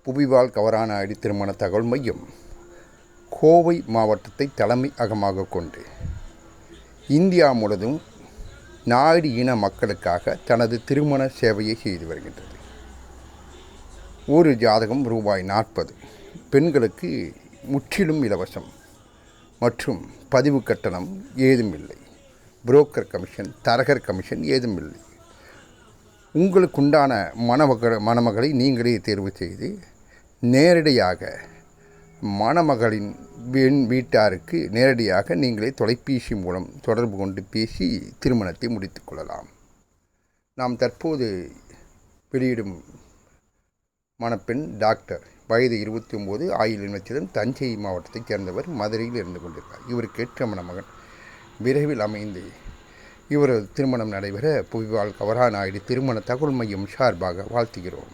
புவிவாழ் கவரானாடி திருமண தகவல் மையம் கோவை மாவட்டத்தை தலைமை அகமாக கொண்டு இந்தியா முழுவதும் நாயுடு இன மக்களுக்காக தனது திருமண சேவையை செய்து வருகின்றது. ஒரு ஜாதகம் ரூபாய் 40. பெண்களுக்கு முற்றிலும் இலவசம் மற்றும் பதிவு கட்டணம் ஏதும் இல்லை. புரோக்கர் கமிஷன், தரகர் கமிஷன் ஏதும் இல்லை. உங்களுக்குண்டான மணமகளை நீங்களே தேர்வு செய்து நேரடியாக மணமகளின் வீட்டாருக்கு நேரடியாக நீங்களே தொலைபேசி மூலம் தொடர்பு கொண்டு பேசி திருமணத்தை முடித்து கொள்ளலாம். நாம் தற்போது வெளியிடும் மணப்பெண் டாக்டர், வயது 29, ஆயுள் நட்சத்திரம், தஞ்சை மாவட்டத்தைச் சேர்ந்தவர், மதுரையில் இருந்து கொண்டிருக்கிறார். இவருக்கு ஏற்ற மணமகன் விரைவில் அமைந்து இவரது திருமணம் நடைபெற புவிவாழ் கவரானாயுடு திருமண தகவல் மையம் சார்பாக வாழ்த்துகிறோம்.